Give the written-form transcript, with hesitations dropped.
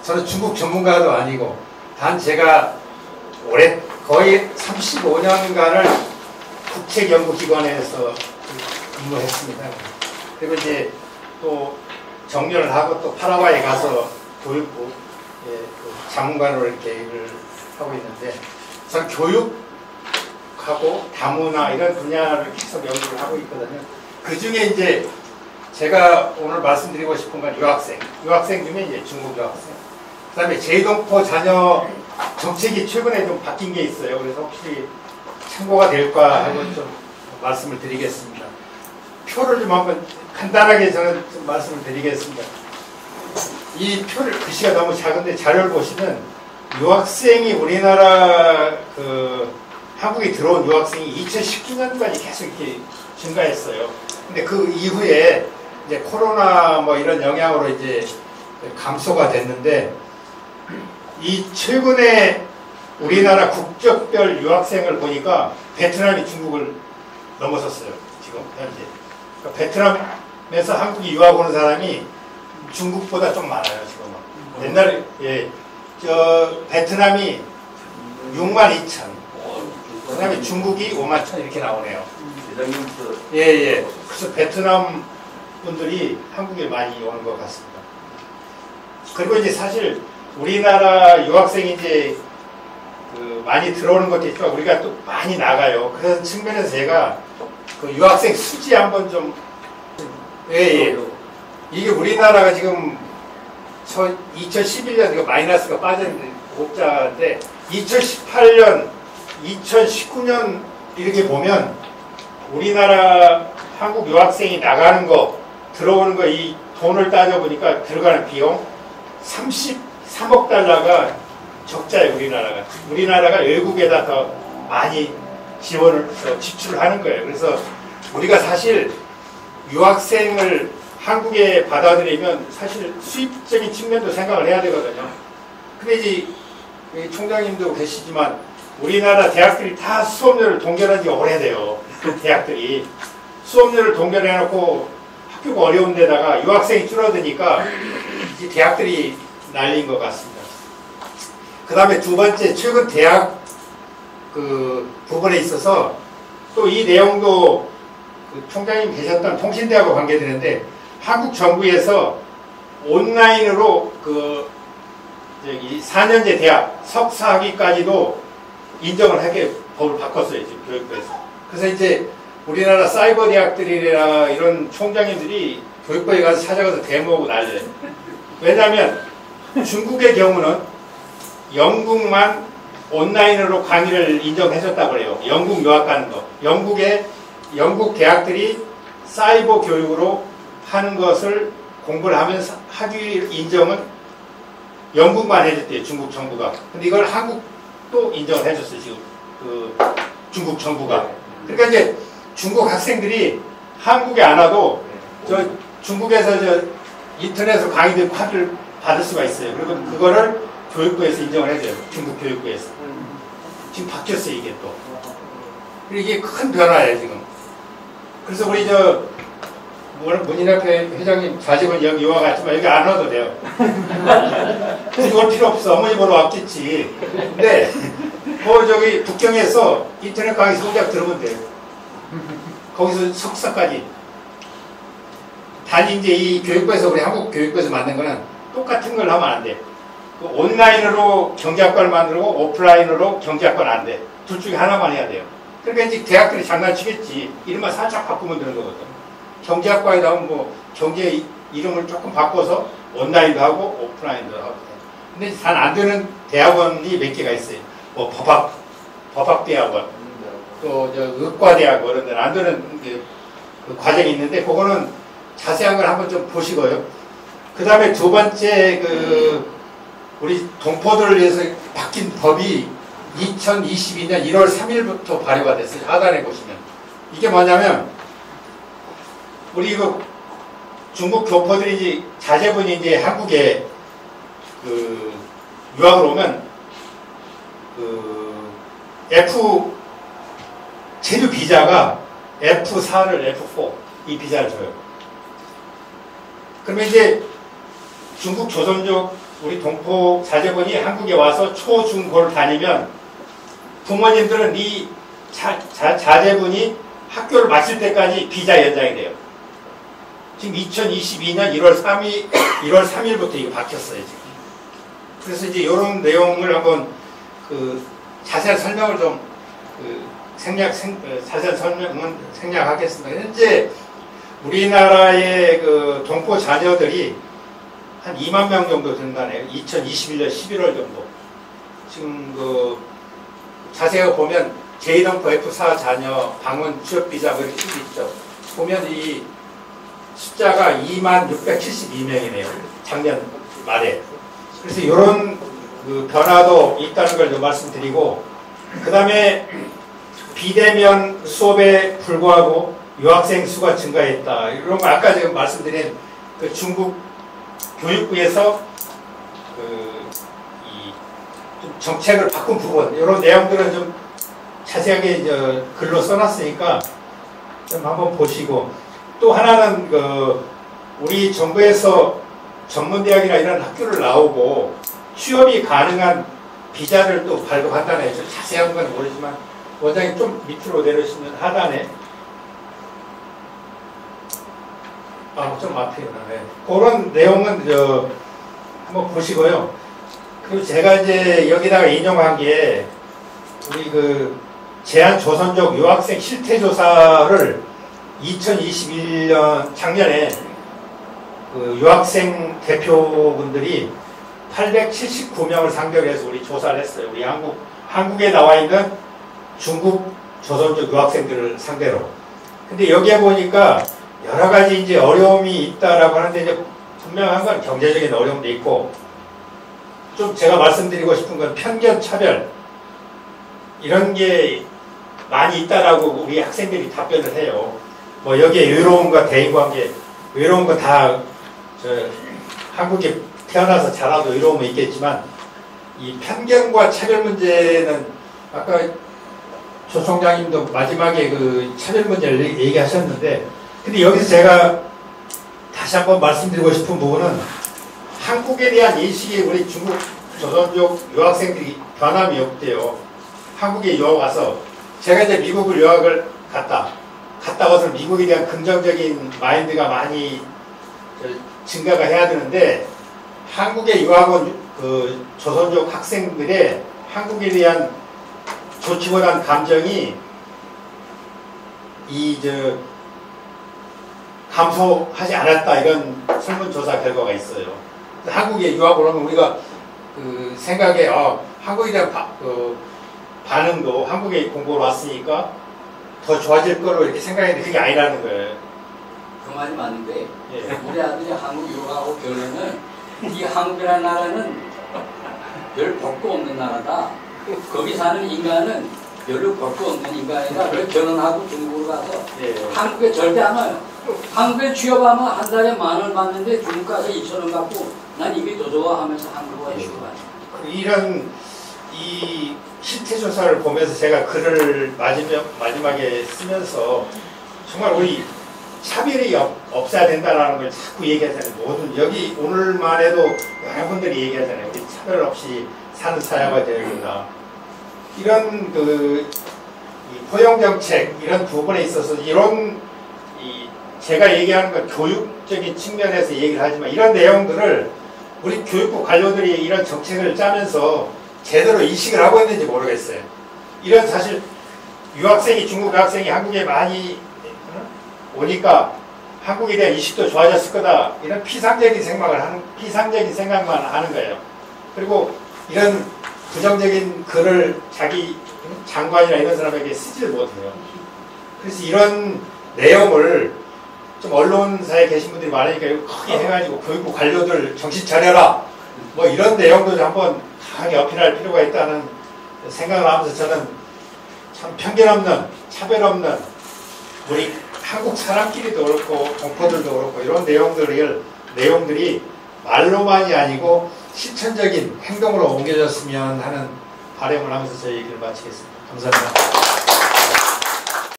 저는 중국 전문가도 아니고 단 제가 올해 거의 35년간을 국책연구기관에서 근무했습니다. 그리고 이제 또 정년을 하고 또 파라과이 가서 교육부 자문관으로 이렇게 일을 하고 있는데 저는 교육하고 다문화 이런 분야를 계속 연구를 하고 있거든요. 그 중에 이제 제가 오늘 말씀드리고 싶은 건 유학생 중에 이제 중국 유학생. 그 다음에 재동포 자녀 정책이 최근에 좀 바뀐 게 있어요. 그래서 혹시 참고가 될까 하고 좀 말씀을 드리겠습니다. 표를 좀 한번 간단하게 저는 좀 말씀을 드리겠습니다. 이 표를 글씨가 너무 작은데 자료를 보시면 유학생이 우리나라 한국에 들어온 유학생이 2019년까지 계속 이렇게 증가했어요. 근데 그 이후에 이제 코로나 뭐 이런 영향으로 이제 감소가 됐는데 이 최근에 우리나라 국적별 유학생을 보니까 베트남이 중국을 넘어섰어요. 지금 현재. 그러니까 베트남에서 한국에 유학 오는 사람이 중국보다 좀 많아요. 지금은. 옛날에 베트남이 62,000. 그 다음에 중국이 51,000 이렇게 나오네요. 예. 그래서 베트남 분들이 한국에 많이 오는 것 같습니다. 그리고 이제 사실 우리나라 유학생이 이제 많이 들어오는 것도 있지만 우리가 또 많이 나가요. 그래서 측면에서 제가 그 유학생 수지 한번 좀 예. 이게 우리나라가 지금 2011년 이거 마이너스가 빠졌는데 옥자인데 2018년, 2019년 이렇게 보면 우리나라 한국 유학생이 나가는 거, 들어오는 거 이 돈을 따져보니까 들어가는 비용 33억 달러가 적자예요. 우리나라가 외국에다 더 많이 지원을 지출을 하는 거예요. 그래서 우리가 사실 유학생을 한국에 받아들이면 사실 수입적인 측면도 생각을 해야 되거든요. 근데 이제 총장님도 계시지만 우리나라 대학들이 다 수업료를 동결한 지 오래돼요. 대학들이 수업료를 동결해놓고 학교가 어려운 데다가 유학생이 줄어드니까 이제 대학들이 날린 것 같습니다. 그 다음에 두 번째, 최근 대학 부분에 있어서 또 이 내용도 총장님 계셨던 통신대하고 관계되는데 한국 정부에서 온라인으로 4년제 대학 석사학위까지도 인정을 하게 법을 바꿨어요. 지금 교육부에서. 그래서 이제 우리나라 사이버 대학들이나 이런 총장님들이 교육부에 가서 찾아가서 데모하고 난려요. 왜냐하면 중국의 경우는 영국만 온라인으로 강의를 인정해줬다고 그래요. 영국 유학 가는 거. 영국 대학들이 사이버 교육으로 하는 것을 공부를 하면서 학위 인정은 영국만 해줬대요. 중국 정부가. 근데 이걸 한국도 인정을 해줬어요. 지금 중국 정부가. 그러니까 이제 중국 학생들이 한국에 안 와도 중국에서 인터넷으로 강의 듣고 학위를 받을 수가 있어요. 그리고 그거를 교육부에서 인정을 해줘요. 중국 교육부에서. 지금 바뀌었어요. 이게 또. 그리고 이게 큰 변화예요. 지금. 그래서 우리 문인학회 회장님 자식은 여기 유학 왔지만 여기 안 와도 돼요. 굳이 올 필요 없어. 어머니 보러 왔겠지. 근데 북경에서 인터넷 강의 성적 들으면 돼요. 거기서 석사까지. 단지 이제 이 교육부에서 우리 한국 교육부에서 만든 거는 똑같은 걸 하면 안 돼. 온라인으로 경제학과를 만들고 오프라인으로 경제학과는 안 돼. 둘 중에 하나만 해야 돼요. 그러니까 이제 대학들이 장난치겠지. 이름만 살짝 바꾸면 되는 거거든. 경제학과에다 하면 경제 이름을 조금 바꿔서 온라인도 하고 오프라인도 하고. 근데 잘 안 되는 대학원이 몇 개가 있어요. 법학대학원, 또 의과대학원 이런 데는 안 되는 그 과정이 있는데 그거는 자세한 걸 한번 좀 보시고요. 그 다음에 두 번째 우리 동포들을 위해서 바뀐 법이 2022년 1월 3일부터 발효가 됐어요. 하단에 보시면. 이게 뭐냐면, 우리 중국 교포들이 이제 자제분이 이제 한국에 유학을 오면, 체류 비자가 F4를 F4, 이 비자를 줘요. 그러면 이제 중국 조선족 우리 동포 자제분이 한국에 와서 초, 중, 고를 다니면 부모님들은 이 자제분이 학교를 마칠 때까지 비자 연장이 돼요. 지금 2022년 1월 3일부터 이거 바뀌었어요, 지금. 그래서 이제 이런 내용을 한번 자세한 설명을 좀 자세한 설명은 생략하겠습니다. 현재 우리나라의 동포 자녀들이 한 2만 명 정도 된다네요. 2021년 11월 정도. 지금 자세히 보면 제2동포 F4 자녀 방문 취업 비자 뭐 이렇게 쭉 있죠. 보면 이 숫자가 2만 672명이네요. 작년 말에. 그래서 이런 변화도 있다는 걸 좀 말씀드리고, 그 다음에 비대면 수업에 불구하고 유학생 수가 증가했다. 이런 거 아까 지금 말씀드린 중국 교육부에서 좀 정책을 바꾼 부분, 이런 내용들은 좀 자세하게 글로 써놨으니까 좀 한번 보시고, 또 하나는 우리 정부에서 전문대학이나 이런 학교를 나오고 취업이 가능한 비자를 또 발급한다네. 좀 자세한 건 모르지만 원장님 좀 밑으로 내려오시면 하단에 좀 앞이구나. 네. 그런 내용은 한번 보시고요. 그리고 제가 이제 여기다가 인용한 게 우리 제한조선족 유학생 실태조사를 2021년 작년에 유학생 대표분들이 879명을 상대로 해서 우리 조사를 했어요. 우리 한국에 나와 있는 중국 조선족 유학생들을 상대로. 근데 여기에 보니까 여러 가지 이제 어려움이 있다라고 하는데, 이제 분명한 건 경제적인 어려움도 있고, 좀 제가 말씀드리고 싶은 건 편견, 차별, 이런 게 많이 있다라고 우리 학생들이 답변을 해요. 뭐 여기에 외로움과 대인관계, 외로운 거 다 한국에 태어나서 자라도 외로움은 있겠지만, 이 편견과 차별 문제는 아까 조 총장님도 마지막에 차별 문제를 얘기하셨는데, 근데 여기서 제가 다시 한번 말씀드리고 싶은 부분은 한국에 대한 인식이 우리 중국 조선족 유학생들이 변함이 없대요. 한국에 유학 와서, 제가 이제 미국을 유학을 갔다 와서 미국에 대한 긍정적인 마인드가 많이 증가가 해야 되는데, 한국에 유학 온 조선족 학생들의 한국에 대한 좋지 못한 감정이 감소하지 않았다, 이런 설문조사 결과가 있어요. 한국에 유학을 오면 우리가 생각에 한국에 대한 반응도, 한국에 공부를 왔으니까 더 좋아질 거로 이렇게 생각했는데 그게 아니라는 거예요. 그 말이 맞는데, 예. 우리 아들이 한국 유학하고 결혼은, 이 한국이라는 나라는 별 볼 거 없는 나라다. 거기 사는 인간은 별로 볼 거 없는 인간이라, 그래서 결혼하고 중국으로 가서 한국에 절대 안 와요. 한국에 취업하면 한 달에 10,000원 받는데 중국 가서 2,000원 받고, 난 이게 더 좋아 하면서 한국 와서 취업하죠. 이런 이 실태조사를 보면서 제가 글을 마지막에 쓰면서 정말 우리 차별이 없어야 된다는 걸 자꾸 얘기하잖아요. 모든 여기 오늘만 해도 여러분들이 얘기하잖아요. 우리 차별 없이 사는 사회가 되어야 된다. 이런 이 포용정책 이런 부분에 있어서 제가 얘기하는 건 교육적인 측면에서 얘기를 하지만, 이런 내용들을 우리 교육부 관료들이 이런 정책을 짜면서 제대로 인식을 하고 있는지 모르겠어요. 이런 사실 중국 유학생이 한국에 많이 오니까 한국에 대한 인식도 좋아졌을 거다, 이런 피상적인 생각만 하는 거예요. 그리고 이런 부정적인 글을 자기 장관이나 이런 사람에게 쓰지를 못해요. 그래서 이런 내용을 좀 언론사에 계신 분들이 많으니까 이거 크게 해가지고 교육부 관료들 정신 차려라, 뭐 이런 내용도 한번 강하게 어필할 필요가 있다는 생각을 하면서, 저는 참 편견 없는, 차별 없는, 우리 한국 사람끼리도 그렇고 동포들도 그렇고 이런 내용들이 말로만이 아니고 실천적인 행동으로 옮겨졌으면 하는 바람을 하면서 제 얘기를 마치겠습니다. 감사합니다.